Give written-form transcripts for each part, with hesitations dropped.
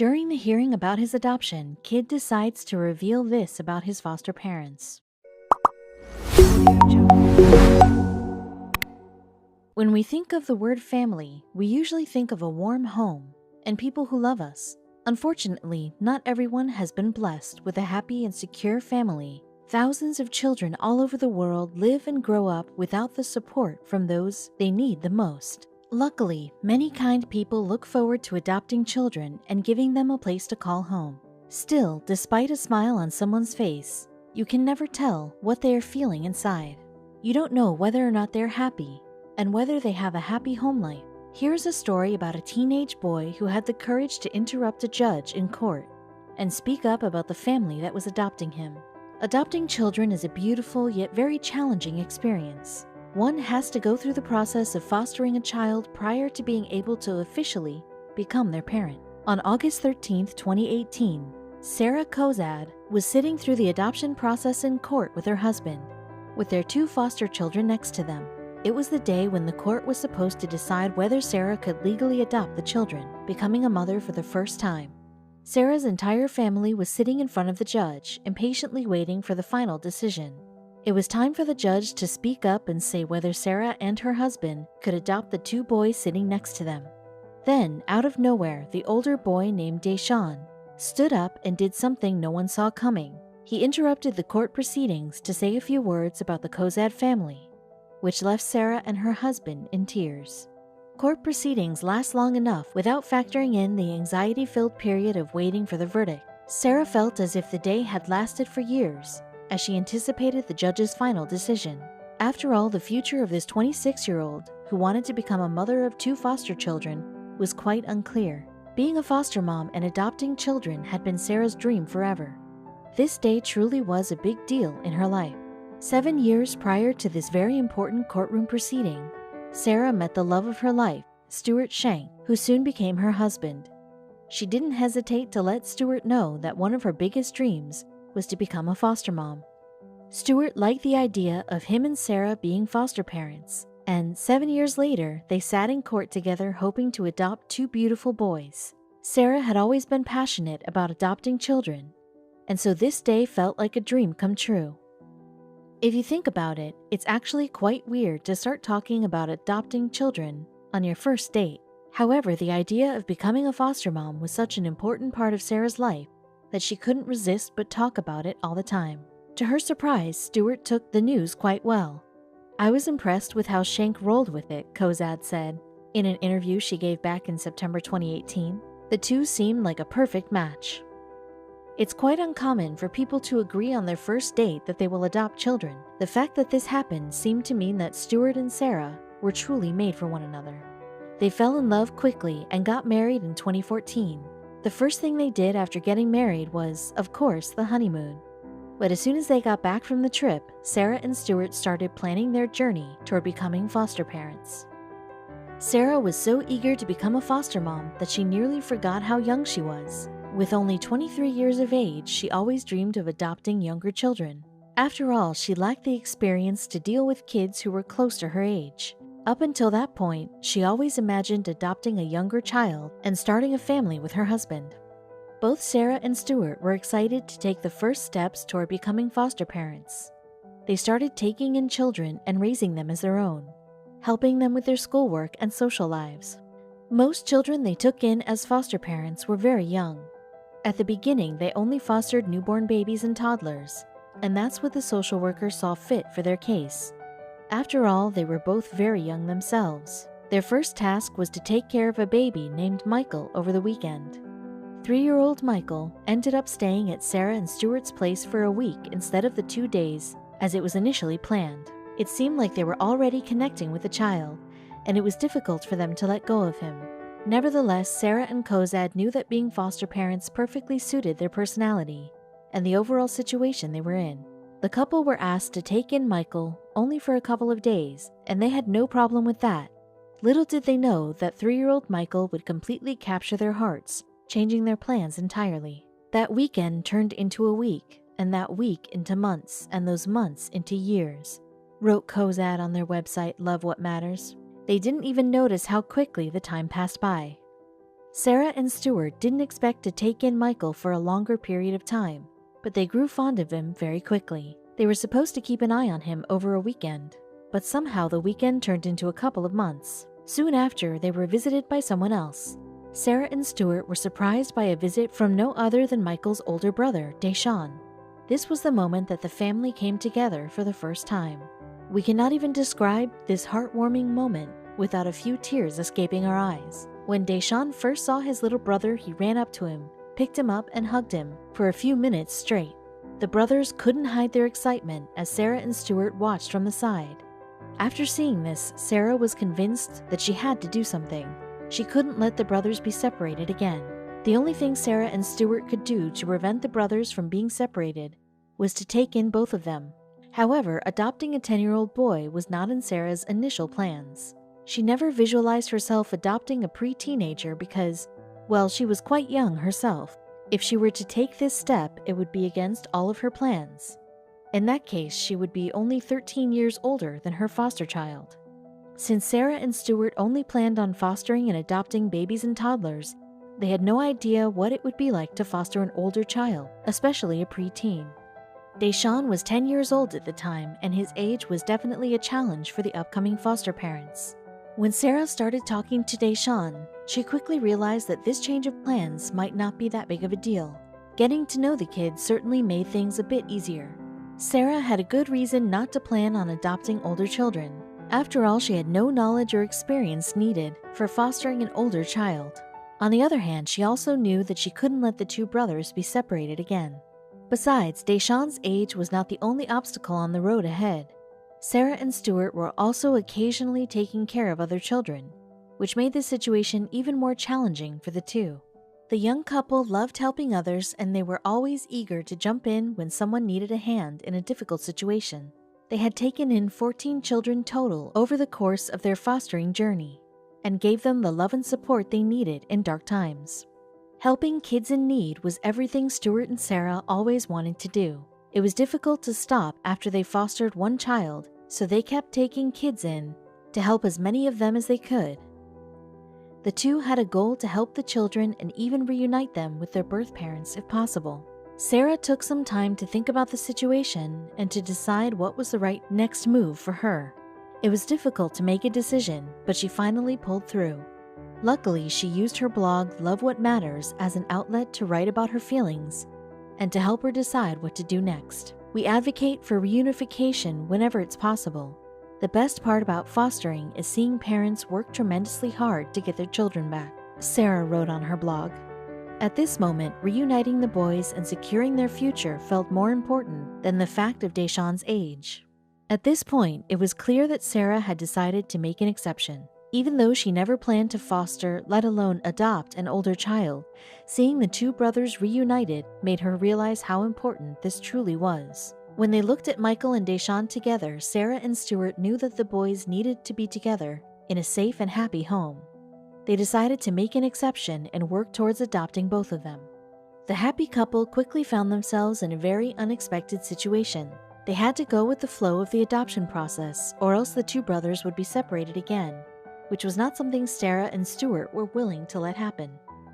During the hearing about his adoption, Kid decides to reveal this about his foster parents. When we think of the word family, we usually think of a warm home and people who love us. Unfortunately, not everyone has been blessed with a happy and secure family. Thousands of children all over the world live and grow up without the support from those they need the most. Luckily, many kind people look forward to adopting children and giving them a place to call home. Still, despite a smile on someone's face, you can never tell what they are feeling inside. You don't know whether or not they're happy and whether they have a happy home life. Here's a story about a teenage boy who had the courage to interrupt a judge in court and speak up about the family that was adopting him. Adopting children is a beautiful yet very challenging experience. One has to go through the process of fostering a child prior to being able to officially become their parent. On August 13, 2018, Sarah Kozad was sitting through the adoption process in court with her husband, with their two foster children next to them. It was the day when the court was supposed to decide whether Sarah could legally adopt the children, becoming a mother for the first time. Sarah's entire family was sitting in front of the judge, impatiently waiting for the final decision. It was time for the judge to speak up and say whether Sarah and her husband could adopt the two boys sitting next to them. Then, out of nowhere, the older boy named Deshaun stood up and did something no one saw coming. He interrupted the court proceedings to say a few words about the Kozad family, which left Sarah and her husband in tears. Court proceedings last long enough without factoring in the anxiety-filled period of waiting for the verdict. Sarah felt as if the day had lasted for years, as she anticipated the judge's final decision. After all, the future of this 26-year-old, who wanted to become a mother of two foster children, was quite unclear. Being a foster mom and adopting children had been Sarah's dream forever. This day truly was a big deal in her life. 7 years prior to this very important courtroom proceeding, Sarah met the love of her life, Stuart Shank, who soon became her husband. She didn't hesitate to let Stuart know that one of her biggest dreams was to become a foster mom. Stuart liked the idea of him and Sarah being foster parents, and 7 years later, they sat in court together hoping to adopt two beautiful boys. Sarah had always been passionate about adopting children, and so this day felt like a dream come true. If you think about it, it's actually quite weird to start talking about adopting children on your first date. However, the idea of becoming a foster mom was such an important part of Sarah's life that she couldn't resist but talk about it all the time. To her surprise, Stuart took the news quite well. "I was impressed with how Shank rolled with it," Kozad said. In an interview she gave back in September 2018, the two seemed like a perfect match. It's quite uncommon for people to agree on their first date that they will adopt children. The fact that this happened seemed to mean that Stuart and Sarah were truly made for one another. They fell in love quickly and got married in 2014. The first thing they did after getting married was, of course, the honeymoon. But as soon as they got back from the trip, Sarah and Stuart started planning their journey toward becoming foster parents. Sarah was so eager to become a foster mom that she nearly forgot how young she was. With only 23 years of age, she always dreamed of adopting younger children. After all, she lacked the experience to deal with kids who were close to her age. Up until that point, she always imagined adopting a younger child and starting a family with her husband. Both Sarah and Stuart were excited to take the first steps toward becoming foster parents. They started taking in children and raising them as their own, helping them with their schoolwork and social lives. Most children they took in as foster parents were very young. At the beginning, they only fostered newborn babies and toddlers, and that's what the social worker saw fit for their case. After all, they were both very young themselves. Their first task was to take care of a baby named Michael over the weekend. 3-year-old Michael ended up staying at Sarah and Stuart's place for a week instead of the 2 days as it was initially planned. It seemed like they were already connecting with the child, and it was difficult for them to let go of him. Nevertheless, Sarah and Kozad knew that being foster parents perfectly suited their personality and the overall situation they were in. The couple were asked to take in Michael only for a couple of days, and they had no problem with that. Little did they know that 3-year-old Michael would completely capture their hearts, changing their plans entirely. That weekend turned into a week, and that week into months, and those months into years, wrote Kozad on their website, Love What Matters. They didn't even notice how quickly the time passed by. Sarah and Stuart didn't expect to take in Michael for a longer period of time, but they grew fond of him very quickly. They were supposed to keep an eye on him over a weekend, but somehow the weekend turned into a couple of months. Soon after, they were visited by someone else. Sarah and Stuart were surprised by a visit from no other than Michael's older brother, Deshawn. This was the moment that the family came together for the first time. We cannot even describe this heartwarming moment without a few tears escaping our eyes. When Deshawn first saw his little brother, he ran up to him, picked him up, and hugged him for a few minutes straight. The brothers couldn't hide their excitement as Sarah and Stuart watched from the side. After seeing this, Sarah was convinced that she had to do something. She couldn't let the brothers be separated again. The only thing Sarah and Stuart could do to prevent the brothers from being separated was to take in both of them. However, adopting a 10-year-old boy was not in Sarah's initial plans. She never visualized herself adopting a pre-teenager because, well, she was quite young herself. If she were to take this step, it would be against all of her plans. In that case, she would be only 13 years older than her foster child. Since Sarah and Stuart only planned on fostering and adopting babies and toddlers, they had no idea what it would be like to foster an older child, especially a preteen. Deshawn was 10 years old at the time, and his age was definitely a challenge for the upcoming foster parents. When Sarah started talking to Deshawn, she quickly realized that this change of plans might not be that big of a deal. Getting to know the kids certainly made things a bit easier. Sarah had a good reason not to plan on adopting older children. After all, she had no knowledge or experience needed for fostering an older child. On the other hand, she also knew that she couldn't let the two brothers be separated again. Besides, Deshawn's age was not the only obstacle on the road ahead. Sarah and Stuart were also occasionally taking care of other children, which made the situation even more challenging for the two. The young couple loved helping others, and they were always eager to jump in when someone needed a hand in a difficult situation. They had taken in 14 children total over the course of their fostering journey, and gave them the love and support they needed in dark times. Helping kids in need was everything Stuart and Sarah always wanted to do. It was difficult to stop after they fostered one child, so they kept taking kids in to help as many of them as they could. The two had a goal to help the children and even reunite them with their birth parents if possible. Sarah took some time to think about the situation and to decide what was the right next move for her. It was difficult to make a decision, but she finally pulled through. Luckily, she used her blog, Love What Matters, as an outlet to write about her feelings and to help her decide what to do next. We advocate for reunification whenever it's possible. The best part about fostering is seeing parents work tremendously hard to get their children back, Sarah wrote on her blog. At this moment, reuniting the boys and securing their future felt more important than the fact of Deshawn's age. At this point, it was clear that Sarah had decided to make an exception. Even though she never planned to foster, let alone adopt, an older child, seeing the two brothers reunited made her realize how important this truly was. When they looked at Michael and Deshawn together, Sarah and Stuart knew that the boys needed to be together in a safe and happy home. They decided to make an exception and work towards adopting both of them. The happy couple quickly found themselves in a very unexpected situation. They had to go with the flow of the adoption process, or else the two brothers would be separated again, which was not something Sarah and Stuart were willing to let happen.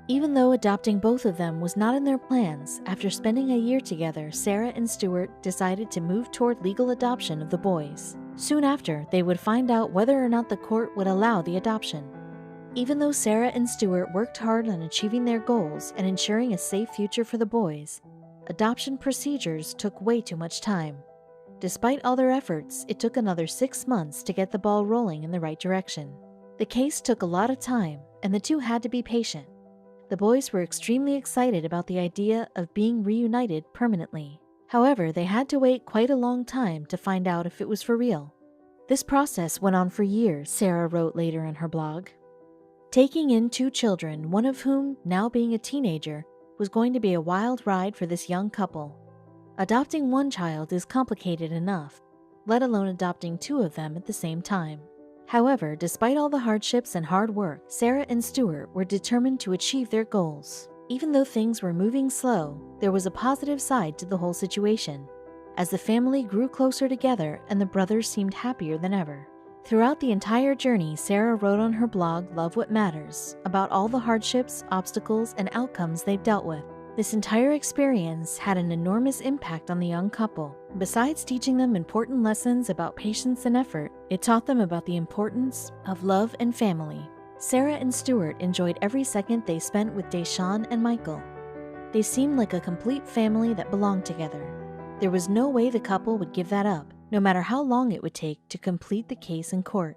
Even though adopting both of them was not in their plans, after spending a year together, Sarah and Stuart decided to move toward legal adoption of the boys. Soon after, they would find out whether or not the court would allow the adoption. Even though Sarah and Stuart worked hard on achieving their goals and ensuring a safe future for the boys, adoption procedures took way too much time. Despite all their efforts, it took another 6 months to get the ball rolling in the right direction. The case took a lot of time, and the two had to be patient. The boys were extremely excited about the idea of being reunited permanently. However, they had to wait quite a long time to find out if it was for real. This process went on for years, Sarah wrote later in her blog. Taking in 2 children, one of whom, now being a teenager, was going to be a wild ride for this young couple. Adopting one child is complicated enough, let alone adopting 2 of them at the same time. However, despite all the hardships and hard work, Sarah and Stuart were determined to achieve their goals. Even though things were moving slow, there was a positive side to the whole situation, as the family grew closer together and the brothers seemed happier than ever. Throughout the entire journey, Sarah wrote on her blog, Love What Matters, about all the hardships, obstacles, and outcomes they've dealt with. This entire experience had an enormous impact on the young couple. Besides teaching them important lessons about patience and effort, it taught them about the importance of love and family. Sarah and Stuart enjoyed every second they spent with Deshawn and Michael. They seemed like a complete family that belonged together. There was no way the couple would give that up, no matter how long it would take to complete the case in court.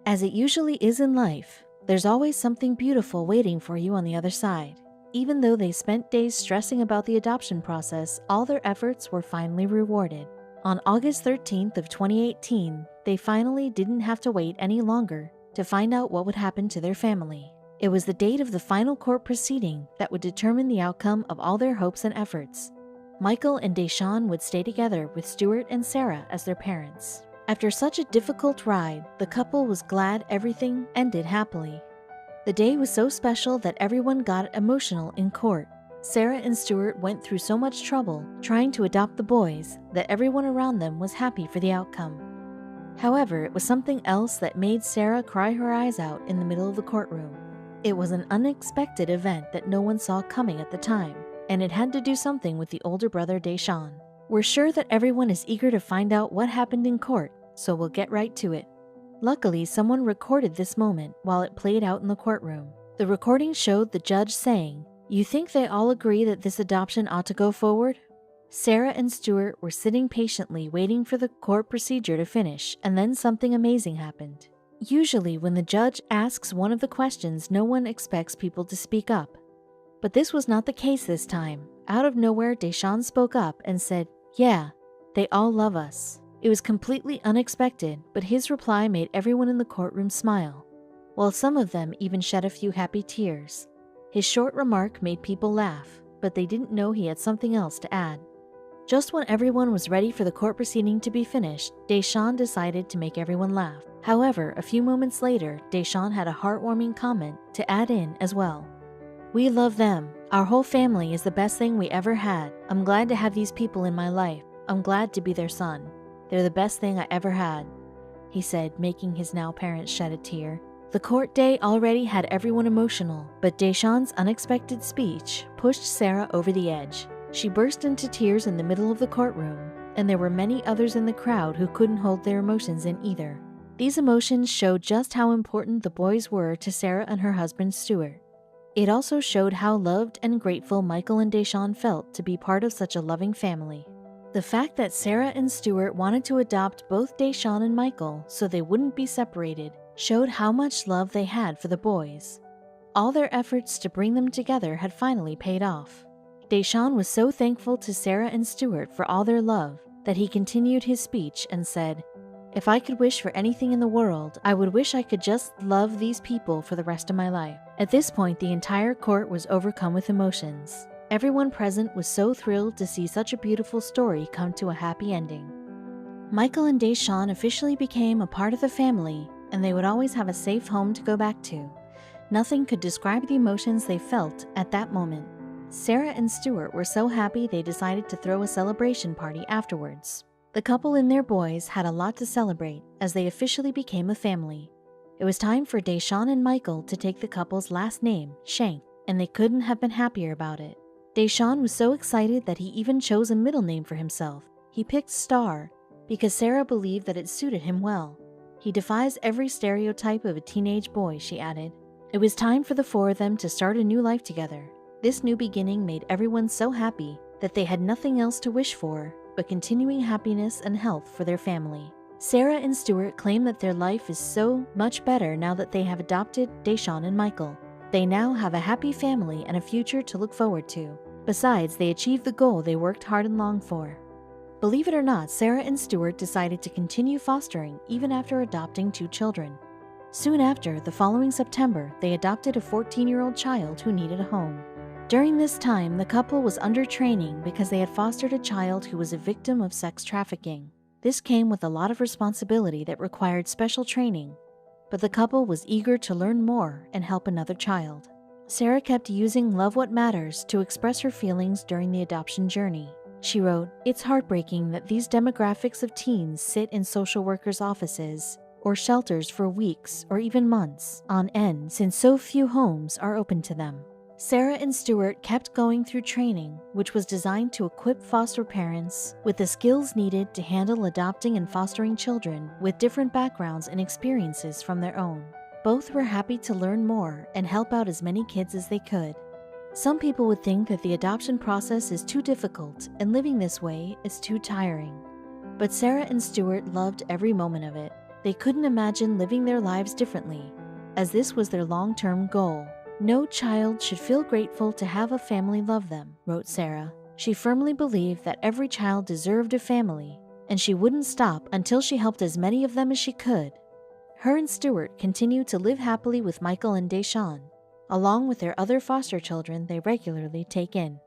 As it usually is in life, there's always something beautiful waiting for you on the other side. Even though they spent days stressing about the adoption process, all their efforts were finally rewarded. On August 13th of 2018, they finally didn't have to wait any longer to find out what would happen to their family. It was the date of the final court proceeding that would determine the outcome of all their hopes and efforts. Michael and Deshawn would stay together with Stuart and Sarah as their parents. After such a difficult ride, the couple was glad everything ended happily. The day was so special that everyone got emotional in court. Sarah and Stuart went through so much trouble trying to adopt the boys that everyone around them was happy for the outcome. However, it was something else that made Sarah cry her eyes out in the middle of the courtroom. It was an unexpected event that no one saw coming at the time, and it had to do something with the older brother Deshawn. We're sure that everyone is eager to find out what happened in court, so we'll get right to it. Luckily, someone recorded this moment while it played out in the courtroom. The recording showed the judge saying, "You think they all agree that this adoption ought to go forward?" Sarah and Stuart were sitting patiently waiting for the court procedure to finish, and then something amazing happened. Usually, when the judge asks one of the questions, no one expects people to speak up. But this was not the case this time. Out of nowhere, Deshawn spoke up and said, "Yeah, they all love us." It was completely unexpected, but his reply made everyone in the courtroom smile, while some of them even shed a few happy tears. His short remark made people laugh, but they didn't know he had something else to add. Just when everyone was ready for the court proceeding to be finished, Deshawn decided to make everyone laugh. However, a few moments later, Deshawn had a heartwarming comment to add in as well. "We love them. Our whole family is the best thing we ever had. I'm glad to have these people in my life. I'm glad to be their son. They're the best thing I ever had," he said, making his now parents shed a tear. The court day already had everyone emotional, but Deshawn's unexpected speech pushed Sarah over the edge. She burst into tears in the middle of the courtroom, and there were many others in the crowd who couldn't hold their emotions in either. These emotions showed just how important the boys were to Sarah and her husband Stuart. It also showed how loved and grateful Michael and Deshawn felt to be part of such a loving family. The fact that Sarah and Stuart wanted to adopt both Deshawn and Michael so they wouldn't be separated showed how much love they had for the boys. All their efforts to bring them together had finally paid off. Deshawn was so thankful to Sarah and Stuart for all their love that he continued his speech and said, "If I could wish for anything in the world, I would wish I could just love these people for the rest of my life." At this point, the entire court was overcome with emotions. Everyone present was so thrilled to see such a beautiful story come to a happy ending. Michael and Deshawn officially became a part of the family, and they would always have a safe home to go back to. Nothing could describe the emotions they felt at that moment. Sarah and Stuart were so happy they decided to throw a celebration party afterwards. The couple and their boys had a lot to celebrate as they officially became a family. It was time for Deshawn and Michael to take the couple's last name, Shank, and they couldn't have been happier about it. Deshawn was so excited that he even chose a middle name for himself. He picked Star because Sarah believed that it suited him well. "He defies every stereotype of a teenage boy," she added. It was time for the four of them to start a new life together. This new beginning made everyone so happy that they had nothing else to wish for but continuing happiness and health for their family. Sarah and Stuart claim that their life is so much better now that they have adopted Deshawn and Michael. They now have a happy family and a future to look forward to. Besides, they achieved the goal they worked hard and long for. Believe it or not, Sarah and Stuart decided to continue fostering even after adopting 2 children. Soon after, the following September, they adopted a 14-year-old child who needed a home. During this time, the couple was under training because they had fostered a child who was a victim of sex trafficking. This came with a lot of responsibility that required special training, but the couple was eager to learn more and help another child. Sarah kept using Love What Matters to express her feelings during the adoption journey. She wrote, "It's heartbreaking that these demographics of teens sit in social workers' offices or shelters for weeks or even months on end since so few homes are open to them. Sarah and Stuart kept going through training, which was designed to equip foster parents with the skills needed to handle adopting and fostering children with different backgrounds and experiences from their own. Both were happy to learn more and help out as many kids as they could. Some people would think that the adoption process is too difficult and living this way is too tiring. But Sarah and Stuart loved every moment of it. They couldn't imagine living their lives differently, as this was their long-term goal. No child should feel grateful to have a family love them, wrote Sarah. She firmly believed that every child deserved a family, and she wouldn't stop until she helped as many of them as she could. Her and Stuart continued to live happily with Michael and Deshawn, along with their other foster children they regularly take in.